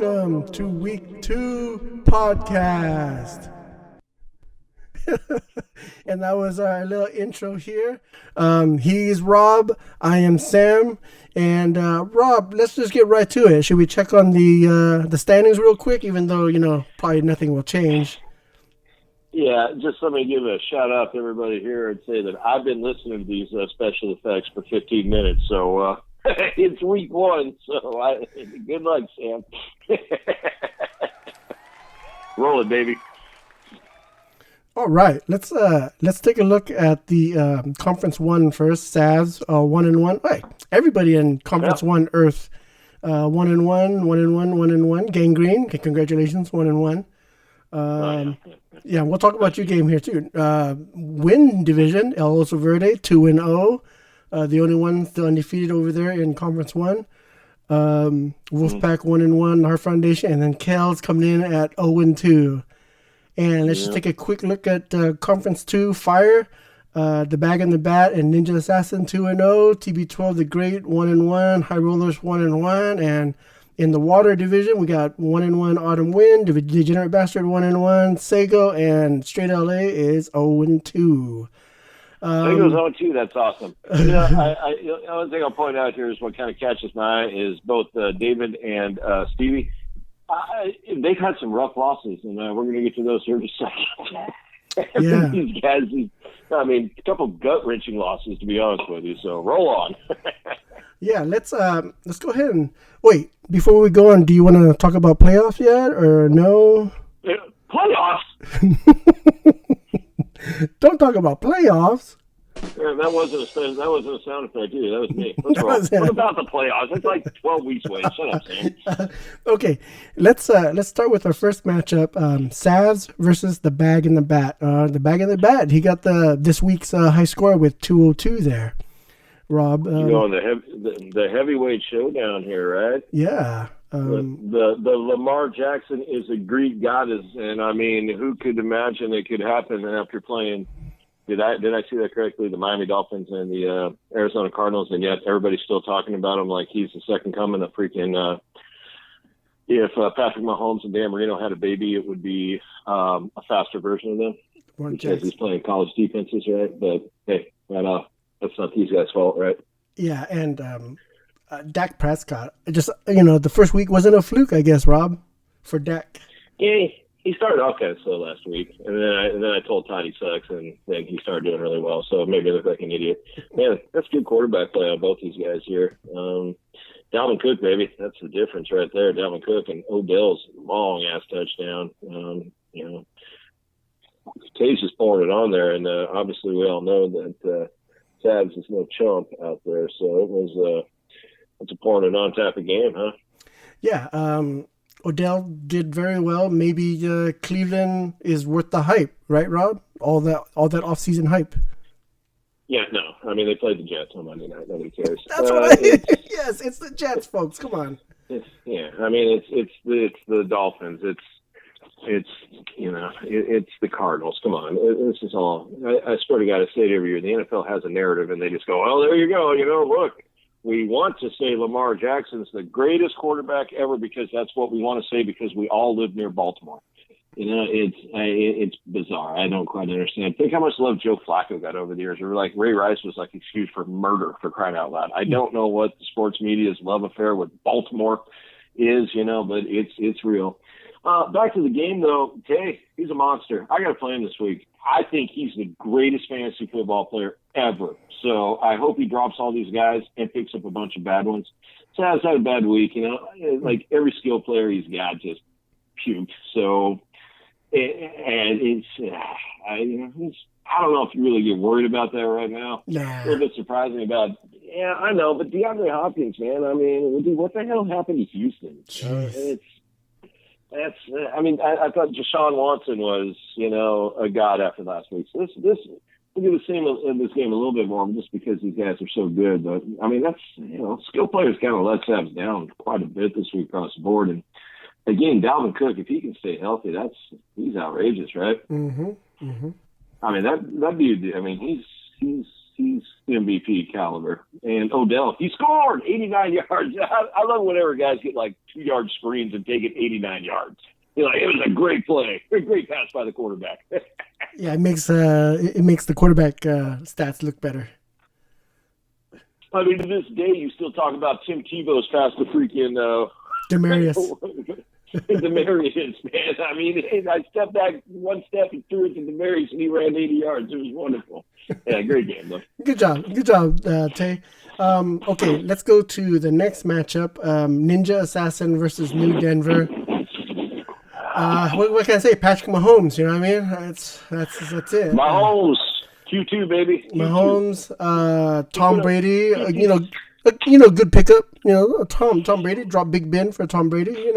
welcome to week 2 podcast. And that was our little intro here. He's Rob, I am Sam, and Rob, let's just get right to it. Should we check on the standings real quick, even though, probably nothing will change? Yeah, just let me give a shout out to everybody here and say that I've been listening to these special effects for 15 minutes, so it's week 1, so good luck, Sam. Roll it, baby. All right, let's take a look at the Conference 1 first. Savs 1-1. Hey, everybody in Conference 1 Earth 1-1, 1-1, 1-1. Gangrene, okay, congratulations, 1-1. Yeah, we'll talk about your game here too. Win division, El Oso Verde 2-0. The only one still undefeated over there in Conference 1. Wolfpack 1-1, our foundation, and then Kel's coming in at 0-2. And let's just take a quick look at Conference 2, Fire, the Bag and the Bat, and Ninja Assassin 2-0, TB12 the Great 1-1, High Rollers 1-1, and in the Water division, we got 1-1 Autumn Wind, Degenerate Bastard 1-1, Sego, and Straight LA is 0-2. Sego's 0-2, that's awesome. The only thing I'll point out here is what kind of catches my eye is both David and Stevie. They've had some rough losses, and we're going to get to those here in a second. Yeah. These guys, a couple gut-wrenching losses, to be honest with you, so roll on. Yeah, let's go ahead and wait. Before we go on, do you want to talk about playoffs yet, or no? Yeah, playoffs? Don't talk about playoffs. Yeah, that wasn't a sound effect either. That was me. What's wrong? What about the playoffs? It's like 12 weeks away. Shut up, Sam. Okay, let's start with our first matchup. Savs versus the Bag and the Bat. The Bag and the Bat. He got this week's high score with 202 there. Rob, the heavyweight showdown here, right? Yeah. The Lamar Jackson is a Greek goddess, and who could imagine it could happen after playing? Did I see that correctly? The Miami Dolphins and the Arizona Cardinals, and yet everybody's still talking about him like he's the second coming of freaking. If Patrick Mahomes and Dan Marino had a baby, it would be a faster version of them because he's playing college defenses, right? But hey, that's not these guys' fault, right? Yeah, and Dak Prescott. Just the first week wasn't a fluke, I guess, Rob, for Dak. Yeah, he started off kind of slow last week, and then I told Todd he sucks, and then he started doing really well. So maybe I look like an idiot. Man, that's good quarterback play on both these guys here. Dalvin Cook, baby, that's the difference right there. Dalvin Cook and Odell's long ass touchdown. Cage is pouring it on there, and obviously we all know that Savs is no chump out there. So it's a pouring it on type of game, huh? Yeah. Odell did very well. Maybe Cleveland is worth the hype, right, Rob? All that off-season hype. Yeah, no. They played the Jets on Monday night. Nobody cares. That's what yes, it's the Jets, folks. Come on. It's the Dolphins. It's the Cardinals. Come on. This is all. I swear to God, I say it every year. The NFL has a narrative, and they just go, "Oh, there you go. Look." We want to say Lamar Jackson's the greatest quarterback ever because that's what we want to say because we all live near Baltimore. It's bizarre. I don't quite understand. Think how much love Joe Flacco got over the years. Or like Ray Rice was like excused for murder for crying out loud. I don't know what the sports media's love affair with Baltimore is, but it's real. Back to the game though. Okay, he's a monster. I got to play him this week. I think he's the greatest fantasy football player ever. So I hope he drops all these guys and picks up a bunch of bad ones. Sav's had a bad week, like every skill player he's got just puked. So, and I don't know if you really get worried about that right now. Nah. A little bit surprising about, yeah, I know, but DeAndre Hopkins, man, what the hell happened to Houston? I thought Deshaun Watson was, a god after last week. So this we'll get to see him in this game a little bit more just because these guys are so good. But, that's, skill players kind of let Savs down quite a bit this week across the board. And, again, Dalvin Cook, if he can stay healthy, he's outrageous, right? Mm-hmm. Mm-hmm. That dude, he's MVP caliber. And Odell, he scored 89 yards. I love whenever guys get like 2-yard screens and take it 89 yards. You're like, it was a great play, a great pass by the quarterback. Yeah, it makes the quarterback stats look better. I mean, to this day, you still talk about Tim Tebow's pass to freaking Demarius. Demarius, man. I mean, I stepped back one step and threw it to Demarius, and he ran 80 yards. It was wonderful. Yeah, great game, though. Good job, Tay. Okay, let's go to the next matchup: Ninja Assassin versus New Denver. What can I say? Patrick Mahomes. You know what I mean? That's it. Mahomes, Q2 baby. Q2. Mahomes, Tom Brady. Good pickup. Tom Brady dropped Big Ben for Tom Brady.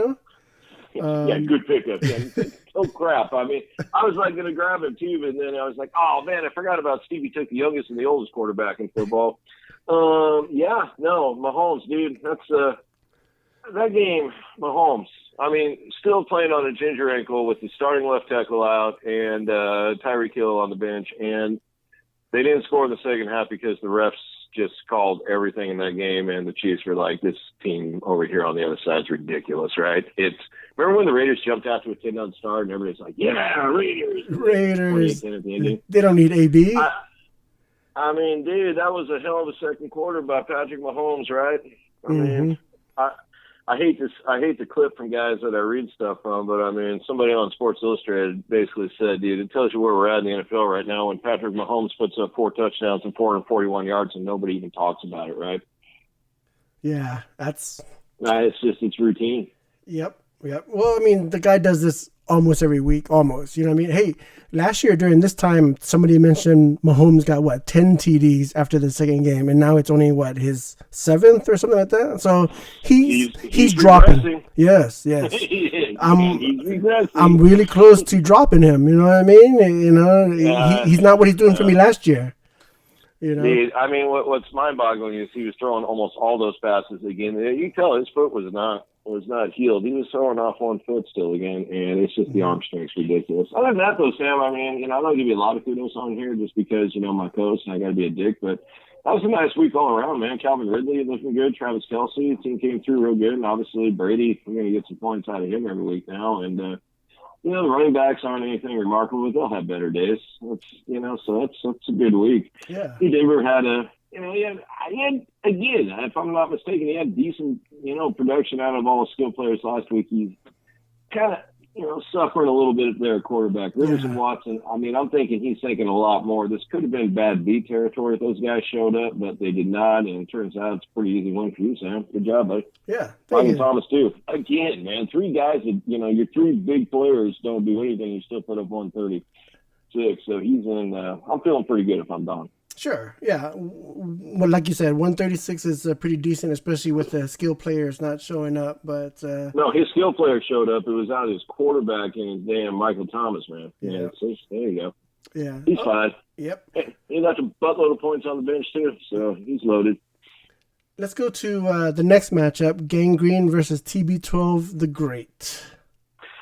Yeah, good pickup. Yeah. Oh crap! I mean, I was like going to grab him too, but then I was like, oh man, I forgot about Stevie took the youngest and the oldest quarterback in football. Mahomes, dude. That's that game, Mahomes. I mean, still playing on a ginger ankle with the starting left tackle out and Tyreek Hill on the bench, and they didn't score in the second half because the refs just called everything in that game, and the Chiefs were like, this team over here on the other side is ridiculous, right? Remember when the Raiders jumped out to a 10-0 start, and everybody's like, yeah, Raiders. They don't need AB. I mean, dude, that was a hell of a second quarter by Patrick Mahomes, right? I mean, I hate the clip from guys that I read stuff from, but I mean, somebody on Sports Illustrated basically said, dude, it tells you where we're at in the NFL right now when Patrick Mahomes puts up 4 touchdowns and 441 yards and nobody even talks about it, right? Yeah, it's routine. Yep. Well, I mean, the guy does this almost every week, almost. You know what I mean? Hey, last year during this time, somebody mentioned Mahomes got 10 TDs after the second game, and now it's only his 7th or something like that. So he's dropping. Yes. I'm really close to dropping him. You know what I mean? He's not what he's doing for me last year. Dude, I mean, what's mind-boggling is he was throwing almost all those passes again. You can tell his foot was not healed. He was throwing off one foot still again, and it's just the arm strength's ridiculous. Other than that, though, Sam, I mean, I don't give you a lot of kudos on here just because, my coach, and I got to be a dick, but that was a nice week all around, man. Calvin Ridley looking good. Travis Kelce, the team came through real good, and obviously Brady, we're going to get some points out of him every week now, and the running backs aren't anything remarkable, but they'll have better days. So that's a good week. Yeah. Denver had he had, again, if I'm not mistaken, he had decent, production out of all skill players last week. He's kind of, suffering a little bit there at quarterback. Rivers and Watson, I mean, I'm thinking he's thinking a lot more. This could have been bad beat territory if those guys showed up, but they did not, and it turns out it's a pretty easy win for you, Sam. Good job, buddy. Yeah. Michael Thomas, too. Again, man, 3 guys that, your 3 big players don't do anything. You still put up 136. So he's in, I'm feeling pretty good if I'm Don. Sure. Yeah. Well, like you said, 136 is pretty decent, especially with the skill players not showing up. But no, his skill player showed up. It was out his quarterback and his damn Michael Thomas, man. Yeah. So there you go. Yeah. He's fine. Yep. He left a buttload of points on the bench too, so he's loaded. Let's go to the next matchup: Gangrene versus TB12 the Great.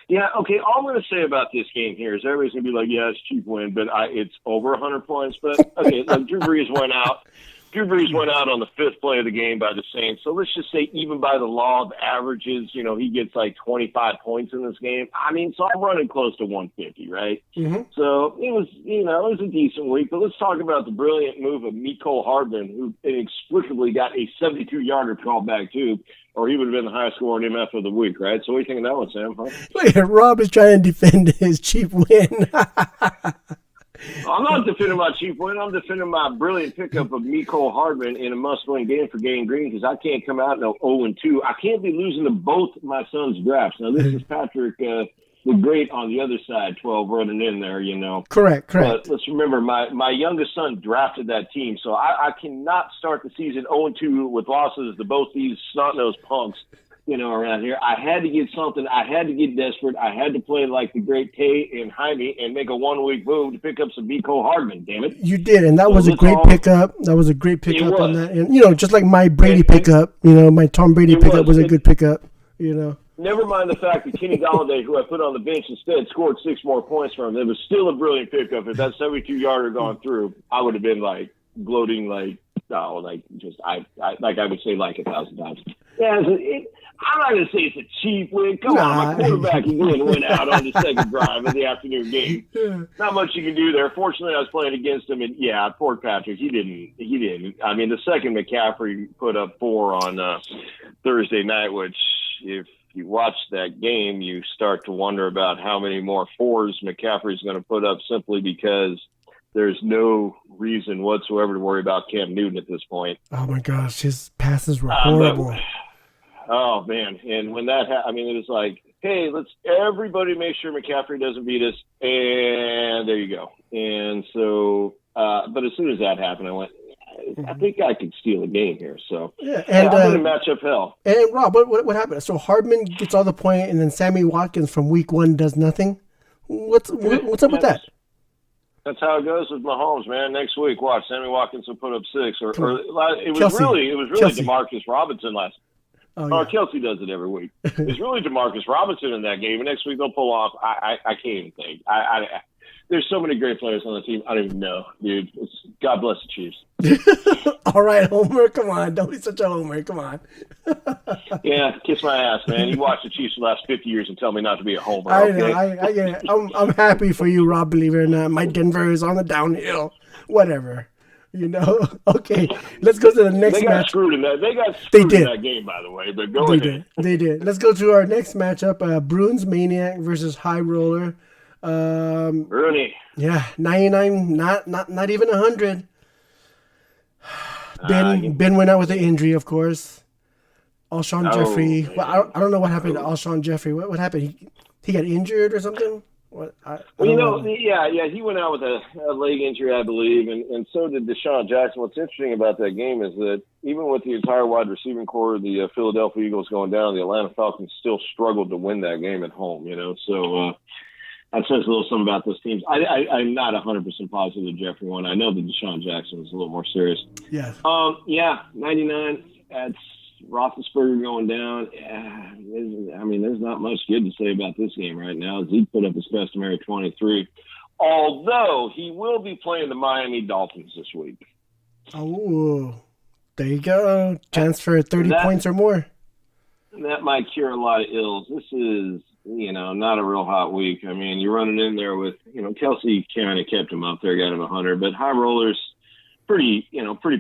Yeah, okay, all I'm going to say about this game here is everybody's going to be like, yeah, it's a cheap win, but it's over 100 points. But, okay, look, Drew Brees went out on the 5th play of the game by the Saints. So let's just say even by the law of averages, he gets like 25 points in this game. I mean, so I'm running close to 150, right? Mm-hmm. So it was, it was a decent week. But let's talk about the brilliant move of Mecole Hardman, who inexplicably got a 72-yarder called back too, or he would have been the highest scoring MF of the week, right? So what do you think of that one, Sam? Huh? Look at Rob is trying to defend his cheap win. I'm not defending my cheap win. I'm defending my brilliant pickup of Mecole Hardman in a must-win game for Gangrene because I can't come out no 0-2. I can't be losing to both my son's drafts. Now, this is Patrick the Great on the other side, 12 running in there, Correct. But let's remember, my youngest son drafted that team, so I cannot start the season 0-2 with losses to both these snot-nosed punks. Around here. I had to get something. I had to get desperate. I had to play like the great Tay and Jaime and make a 1-week move to pick up some Mecole Hardman, damn it. You did, and that was a great pickup. That was a great pickup on that. And, just like my Brady pickup, my Tom Brady pickup was a good pickup, Never mind the fact that Kenny Golladay, who I put on the bench instead, scored 6 more points from him. It was still a brilliant pickup. If that 72-yarder gone through, I would have been like, gloating like, oh, like just I would say like 1,000 times. Yeah, I'm not gonna say it's a cheap win. Come on, my quarterback again went out on the second drive of the afternoon game. Yeah. Not much you can do there. Fortunately, I was playing against him, and yeah, poor Patrick. He didn't. I mean, the second McCaffrey put up 4 on Thursday night, which if you watch that game, you start to wonder about how many more 4s McCaffrey's going to put up simply because there's no reason whatsoever to worry about Cam Newton at this point. Oh my gosh, his passes were horrible. Oh man! And when that happened, I mean, it was like, hey, let's everybody make sure McCaffrey doesn't beat us, and there you go. And so, but as soon as that happened, I went, I think I could steal a game here. So yeah, and I'm going to match up hell. And Rob, what happened? So Hardman gets all the point, and then Sammy Watkins from week 1 does nothing. What's up with that? That's how it goes with Mahomes, man. Next week, watch Sammy Watkins will put up 6, or it was Kelsey. really Kelsey. DeMarcus Robinson last. Oh, yeah. Kelsey does it every week. It's really DeMarcus Robinson in that game, and next week they'll pull off. I can't even think. There's so many great players on the team. I don't even know, dude. God bless the Chiefs. All right, Homer, come on. Don't be such a Homer. Come on. Yeah, kiss my ass, man. You watch the Chiefs for the last 50 years and tell me not to be a Homer. I okay? know. I get it. I'm happy for you, Rob, believe it or not. My Denver is on the downhill. Whatever. You know? Okay, let's go to the next match. They got screwed in that game, by the way, but go ahead. They did. Let's go to our next matchup, Bruins Maniac versus High Roller. Rooney. Yeah, 99, not even 100. Ben went out with an injury, of course. Alshon Jeffrey. Well, I don't know what happened to Alshon Jeffrey. What happened? He got injured or something? What? He went out with a leg injury, I believe, and so did Deshaun Jackson. What's interesting about that game is that even with the entire wide receiving core of the Philadelphia Eagles going down, the Atlanta Falcons still struggled to win that game at home. You know, so that says a little something about those teams. I'm not 100% positive that Jeffrey won. I know that Deshaun Jackson was a little more serious. Yes. 99. That's Roethlisberger going down. I mean, there's not much good to say about this game right now. Zeke put up his customary 23, although he will be playing the Miami Dolphins this week. Oh, there you go. Chance for 30 points or more. That might cure a lot of ills. This is, not a real hot week. I mean, you're running in there with, Kelsey kind of kept him up there, got him 100, but High Rollers, pretty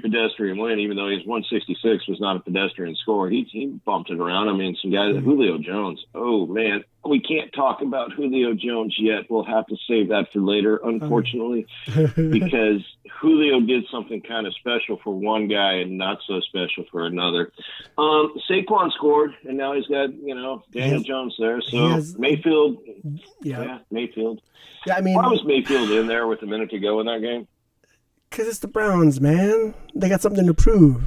pedestrian win, even though his 166 was not a pedestrian score. He bumped it around. I mean, some guys, Julio Jones. Oh, man, we can't talk about Julio Jones yet. We'll have to save that for later, unfortunately, because Julio did something kind of special for one guy and not so special for another. Saquon scored, and now he's got, Daniel Jones there. So Mayfield. Yeah, Mayfield. Yeah, I mean, why was Mayfield in there with a minute to go in that game? Because it's the Browns, man. They got something to prove.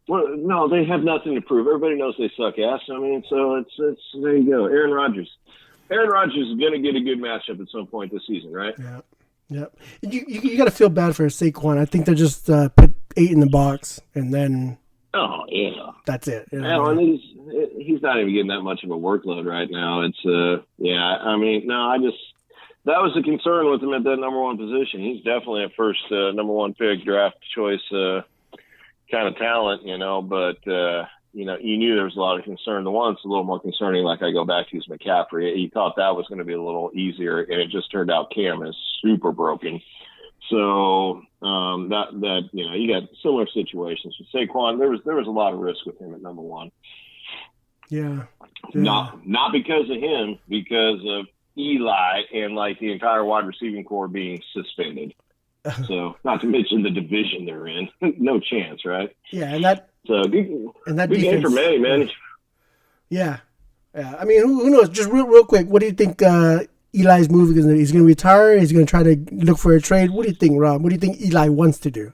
Well, no, they have nothing to prove. Everybody knows they suck ass. I mean, so it's there you go. Aaron Rodgers. Aaron Rodgers is going to get a good matchup at some point this season, right? Yeah. Yep. You got to feel bad for Saquon. I think they just put 8 in the box and then. Oh yeah. That's it. And he's not even getting that much of a workload right now. It's I mean, no, that was a concern with him at that number 1 position. He's definitely a first number 1 pick, draft choice kind of talent, but, you knew there was a lot of concern. The one that's a little more concerning, like I go back to, is McCaffrey. He thought that was going to be a little easier, and it just turned out Cam is super broken. So that you got similar situations. With Saquon, there was a lot of risk with him at number 1. Yeah. Not because of him, because of Eli and like the entire wide receiving core being suspended. So not to mention the division they're in. No chance, right? Yeah, and that good defense, game for May, man. Yeah. I mean, who knows? Just real quick, what do you think Eli's move is? He's going to retire? He's going to try to look for a trade? What do you think, Rob? What do you think Eli wants to do?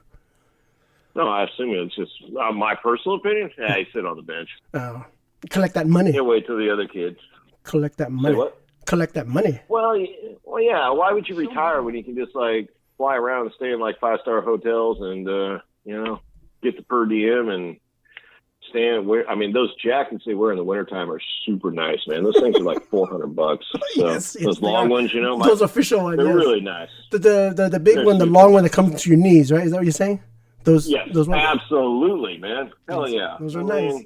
No, I assume it's just my personal opinion. Yeah, he sit on the bench. Oh, collect that money. Can't wait till the other kids collect that money. Say what? Collect that money. Well, yeah. Why would you retire when you can just like fly around and stay in like 5-star hotels and get the per diem and those jackets they wear in the wintertime are super nice, man. Those things are like $400. So Yes, those long ones, those official ones, they're yes. really nice. The big They're one, the super long one that comes to your knees, right? Is that what you're saying? Those ones? Absolutely, man. Hell yeah. Those are nice.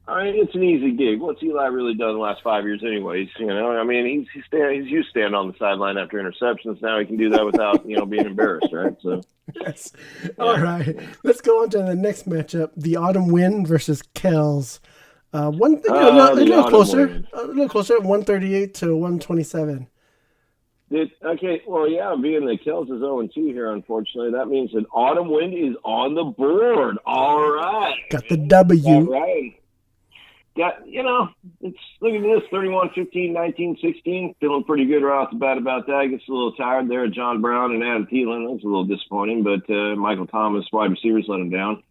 It's an easy gig. What's Eli really done the last 5 years anyways? He's used to stand on the sideline after interceptions. Now he can do that without, being embarrassed, right? So yes. All right. Let's go on to the next matchup, the Autumn Wind versus Kells. A little closer, 138 to 127. Okay, well, yeah, being the Kells is 0-2 here, unfortunately, that means that Autumn Wind is on the board. All right. Got the W. All right. It's look at this, 31-15, 19-16. Feeling pretty good right off the bat about that. Gets a little tired there. John Brown and Adam Thielen. That's a little disappointing, but Michael Thomas, wide receivers, let him down.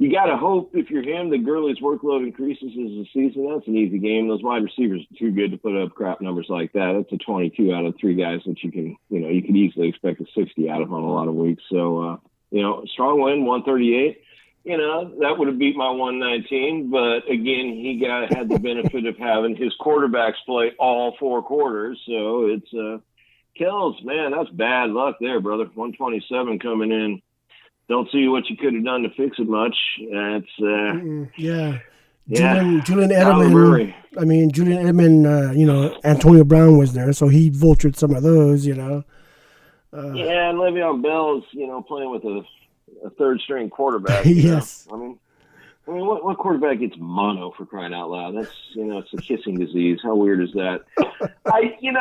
You got to hope if you're him, the Gurley's workload increases as the season. That's an easy game. Those wide receivers are too good to put up crap numbers like that. That's a 22 out of 3 guys that you can easily expect a 60 out of on a lot of weeks. So, strong win, 138. That would have beat my 119. But again, he had the benefit of having his quarterbacks play all 4 quarters. So it's Kells, man, that's bad luck there, brother. 127 coming in. Don't see what you could have done to fix it much. That's Julian Edelman. Julian Edelman. Antonio Brown was there, so he vultured some of those. And Le'Veon Bell's playing with a third string quarterback. Yes. What quarterback gets mono for crying out loud? That's it's a kissing disease. How weird is that? You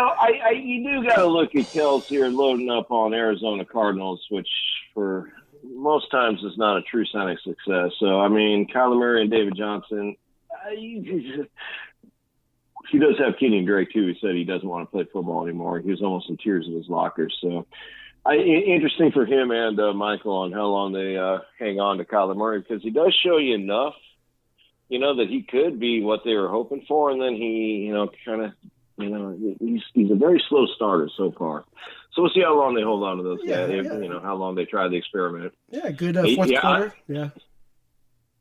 do got to look at Kells here loading up on Arizona Cardinals, which for most times is not a true sign of success. So, Kyler Murray and David Johnson, he does have Kenyon Drake, too. He said he doesn't want to play football anymore. He was almost in tears in his locker. So, interesting for him and Michael on how long they hang on to Kyler Murray, because he does show you enough, that he could be what they were hoping for. And then he, he's a very slow starter so far. So we'll see how long they hold on to those guys. Yeah. How long they try the experiment. Yeah, good fourth quarter. Yeah.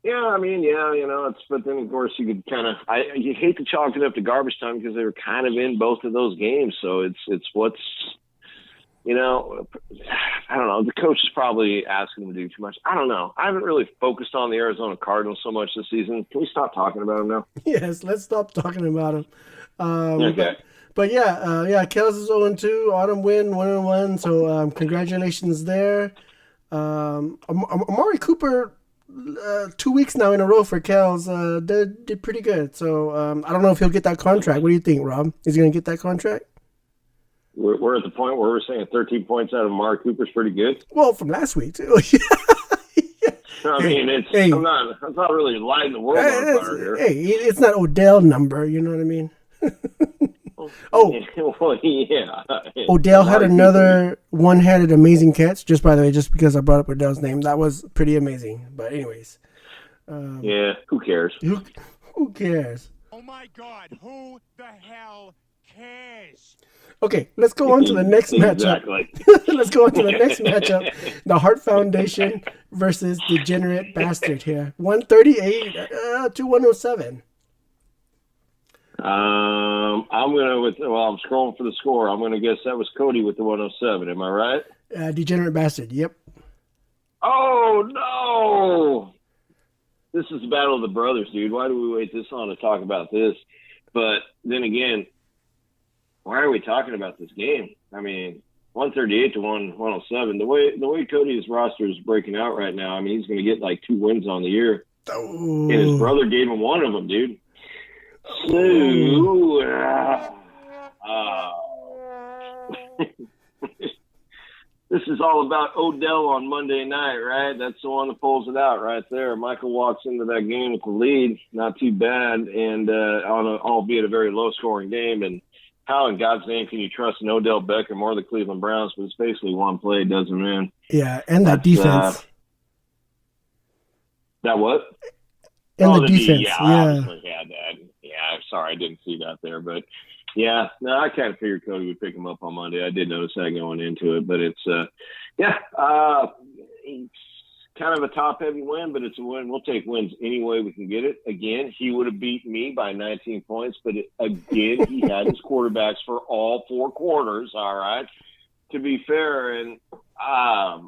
Yeah, but then of course you could you hate to chalk it up to garbage time because they were kind of in both of those games. So it's what's, I don't know. The coach is probably asking them to do too much. I don't know. I haven't really focused on the Arizona Cardinals so much this season. Can we stop talking about them now? Yes, let's stop talking about them. Okay. But Kells is 0-2, Autumn Wind 1-1. So congratulations there. Amari Cooper, 2 weeks now in a row for Kells, did pretty good. So I don't know if he'll get that contract. What do you think, Rob? Is he going to get that contract? We're at the point where we're saying 13 points out of Amari Cooper's pretty good. Well, from last week too. I'm not really lighting the world on fire here. Hey, it's not Odell number. You know what I mean? Well, yeah. Odell had another one-handed amazing catch. Just by the way, just because I brought up Odell's name, that was pretty amazing. But anyways, who cares? Who cares? Oh my God, who the hell cares? Okay, let's go on to the next matchup. Let's go on to the next matchup. The Hart Foundation versus Degenerate Bastard here. 138 to 107. I'm scrolling for the score. I'm gonna guess that was Cody with the 107. Am I right? Degenerate Bastard. Yep. Oh no! This is the battle of the brothers, dude. Why do we wait this long to talk about this? But then again, why are we talking about this game? 138 to 107. The way Cody's roster is breaking out right now, he's going to get like 2 wins on the year. Oh. And his brother gave him one of them, dude. So, this is all about Odell on Monday night, right? That's the one that pulls it out right there. Michael walks into that game with the lead, not too bad, and albeit a very low-scoring game. And how in God's name can you trust an Odell Beckham or the Cleveland Browns? But it's basically one play, doesn't it? Yeah, and that defense. That what? And the defense, yeah. Obviously had that. Yeah, sorry, I didn't see that there. But, yeah, no, I kind of figured Cody would pick him up on Monday. I did notice that going into it. But it's, kind of a top-heavy win, but it's a win. We'll take wins any way we can get it. Again, he would have beaten me by 19 points, but again, he had his quarterbacks for all 4 quarters, all right, to be fair. And, I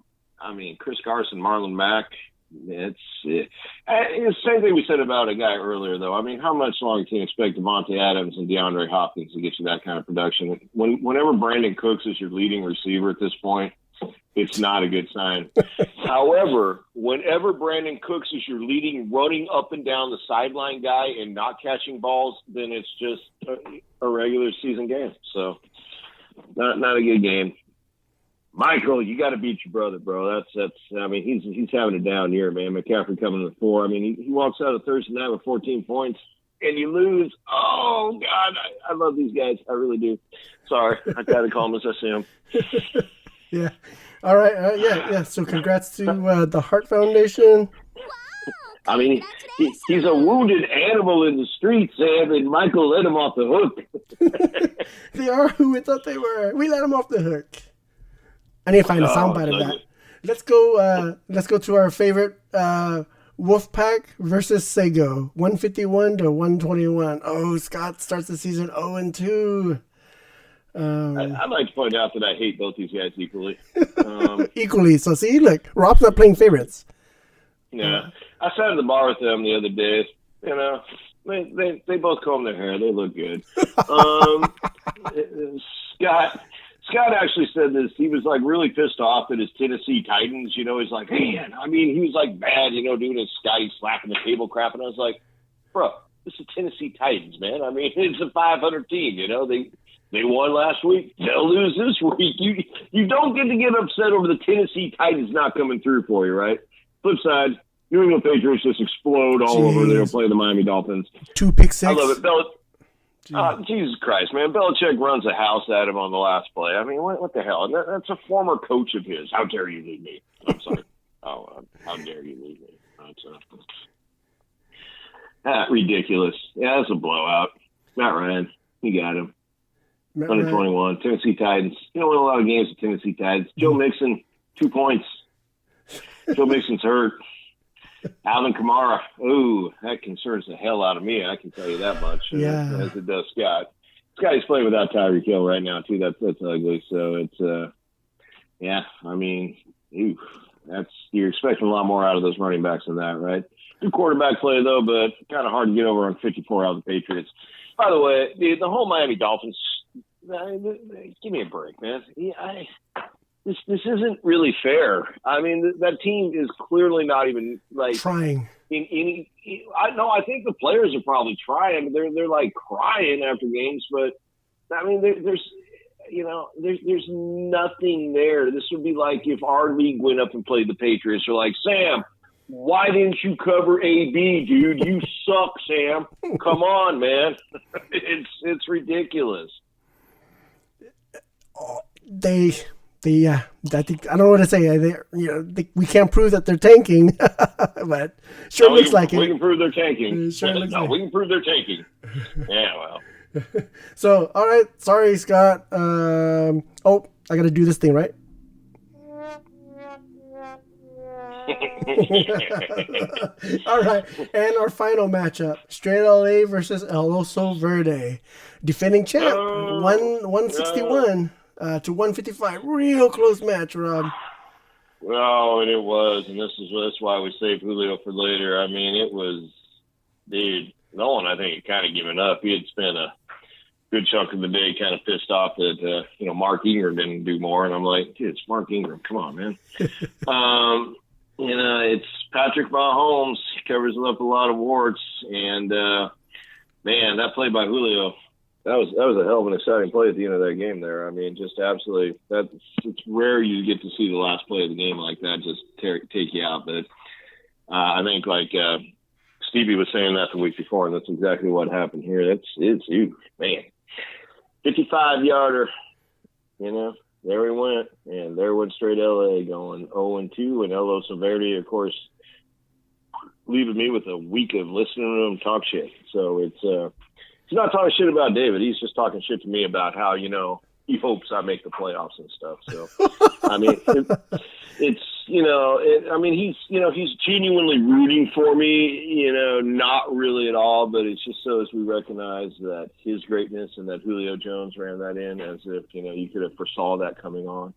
mean, Chris Carson, Marlon Mack, it's the same thing we said about a guy earlier, though. I mean, how much longer can you expect Devontae Adams and DeAndre Hopkins to get you that kind of production? Whenever Brandon Cooks is your leading receiver at this point, it's not a good sign. However, whenever Brandon Cooks is your leading running up and down the sideline guy and not catching balls, then it's just a regular season game. So not a good game. Michael, you got to beat your brother, bro. That's. I mean, he's having a down year, man. McCaffrey coming to the fore. I mean, he walks out of Thursday night with 14 points, and you lose. Oh God, I love these guys. I really do. Sorry, I got to call him as I see him. Yeah. All right. Yeah. So congrats to the Heart Foundation. I mean, he's a wounded animal in the streets, Sam, and Michael let him off the hook. They are who we thought they were. We let him off the hook. I need to find a soundbite of that. Let's go to our favorite Wolfpack versus Sego. 151 to 121. Oh, Scott starts the season 0-2. I'd like to point out that I hate both these guys equally. Equally. So see, look, Rob's not playing favorites. Yeah, I sat at the bar with them the other day. You know, they both comb their hair. They look good. Scott actually said this. He was like really pissed off at his Tennessee Titans. You know, he's like, man, I mean, he was like mad, you know, doing his Scotty slapping the table crap. And I was like, bro, this is Tennessee Titans, man. I mean, it's a 500 team. You know, they won last week. They'll lose this week. You don't get to get upset over the Tennessee Titans not coming through for you, right? Flip side, New England Patriots just explode all over. They'll play the Miami Dolphins. 2 pick six. I love it. Jesus Christ, man. Belichick runs a house at him on the last play. I mean, what the hell? And that's a former coach of his. How dare you leave me? I'm sorry. How dare you leave me? That's ridiculous. Yeah, that's a blowout. Matt Ryan, you got him. 121. Tennessee Titans. You don't win a lot of games with Tennessee Titans. Joe Mixon, 2 points. Joe Mixon's hurt. Alvin Kamara, ooh, that concerns the hell out of me. I can tell you that much. Yeah. As it does Scott. Scotty's playing without Tyreek Hill right now too. That's ugly. So it's yeah. I mean, you're expecting a lot more out of those running backs than that, right? Good quarterback play though, but kind of hard to get over on 54 out of the Patriots. By the way, the whole Miami Dolphins. Give me a break, man. This isn't really fair. I mean, that team is clearly not even like trying in any. I think the players are probably trying. They're like crying after games, but I mean, there's nothing there. This would be like if our league went up and played the Patriots. They're like, Sam, why didn't you cover AB, dude? You suck, Sam. Come on, man. It's ridiculous. I don't know what to say. We can't prove that they're tanking, but sure looks like it. We can prove they're tanking. We can prove they're tanking. Yeah, well. So, all right. Sorry, Scott. I got to do this thing, right? All right. And our final matchup, Straight LA versus El Oso Verde. Defending champ, 161 to 155. Real close match, Rob. Well, and it was, and that's why we saved Julio for later. I mean, it was, dude, Nolan, I think, had kind of given up. He had spent a good chunk of the day kind of pissed off that, Mark Ingram didn't do more. And I'm like, dude, it's Mark Ingram. Come on, man. It's Patrick Mahomes. He covers up a lot of warts. And, man, that play by Julio, that was a hell of an exciting play at the end of that game there. I mean, just absolutely, it's rare you get to see the last play of the game like that just take you out. But I think, like Stevie was saying that the week before, and that's exactly what happened here. It's huge, man. 55-yarder, there we went. And there went Straight LA going 0-2. And El Oso Verde, of course, leaving me with a week of listening to him talk shit. So he's not talking shit about David. He's just talking shit to me about how, he hopes I make the playoffs and stuff. So, I mean, it's he's genuinely rooting for me. Not really at all, but it's just so as we recognize that his greatness and that Julio Jones ran that in as if you could have foresaw that coming on.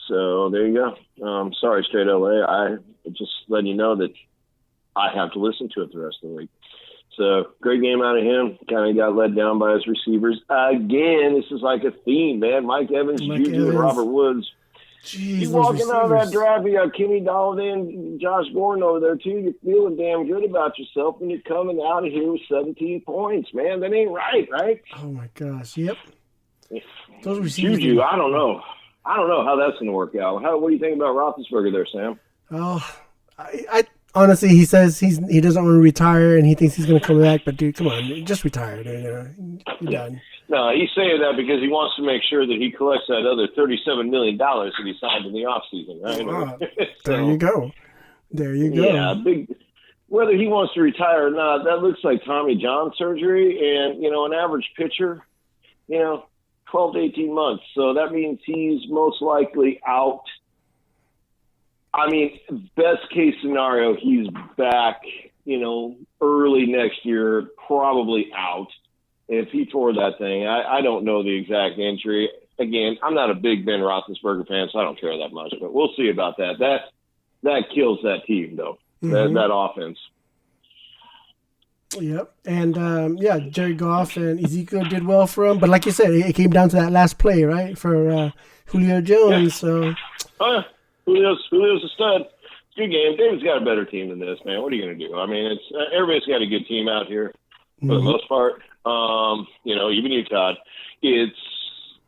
So there you go. Sorry, Straight LA. I just letting you know that I have to listen to it the rest of the week. So great game out of him. Kind of got let down by his receivers. Again, this is like a theme, man. Mike Evans, Juju, and Robert Woods. Jeez, you walking out of that draft, you got Kenny Galladay, Josh Gordon over there too. You're feeling damn good about yourself, and you're coming out of here with 17 points, man. That ain't right? Oh my gosh, yep. Those receivers. Juju, I don't know how that's going to work out. What do you think about Roethlisberger there, Sam? Oh, I honestly, he says he doesn't want to retire, and he thinks he's going to come back. But dude, come on, just retire. You're done. No, he's saying that because he wants to make sure that he collects that other $37 million that he signed in the offseason, right? There you go. Yeah, whether he wants to retire or not, that looks like Tommy John surgery, and an average pitcher, 12 to 18 months. So that means he's most likely out. I mean, best case scenario, he's back, early next year, probably out. If he tore that thing, I don't know the exact injury. Again, I'm not a big Ben Roethlisberger fan, so I don't care that much. But we'll see about that. That kills that team, though. Mm-hmm. That offense. Yep. And, Jared Goff and Ezekiel did well for him. But like you said, it came down to that last play, right, for Julio Jones. Yeah. So. Oh, yeah. Julio's a stud. It's a good game. David's got a better team than this, man. What are you going to do? I mean, everybody's got a good team out here for the most part. Even you, Todd. It's,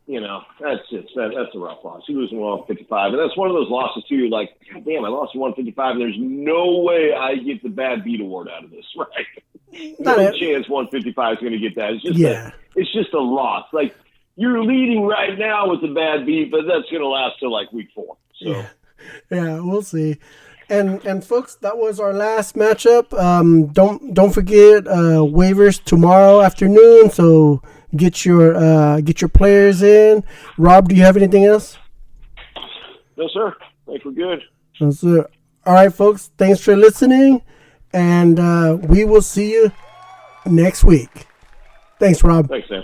that's a rough loss. You lose in 155. And that's one of those losses, too. You're like, God damn, I lost in 155, and there's no way I get the bad beat award out of this, right? No chance 155 is going to get that. It's just a loss. Like, you're leading right now with the bad beat, but that's going to last till like week 4. So. Yeah, we'll see. And folks, that was our last matchup. Don't forget waivers tomorrow afternoon. So get your players in. Rob, do you have anything else? No, sir. I think we're good. No, sir. All right, folks. Thanks for listening, and we will see you next week. Thanks, Rob. Thanks, Sam.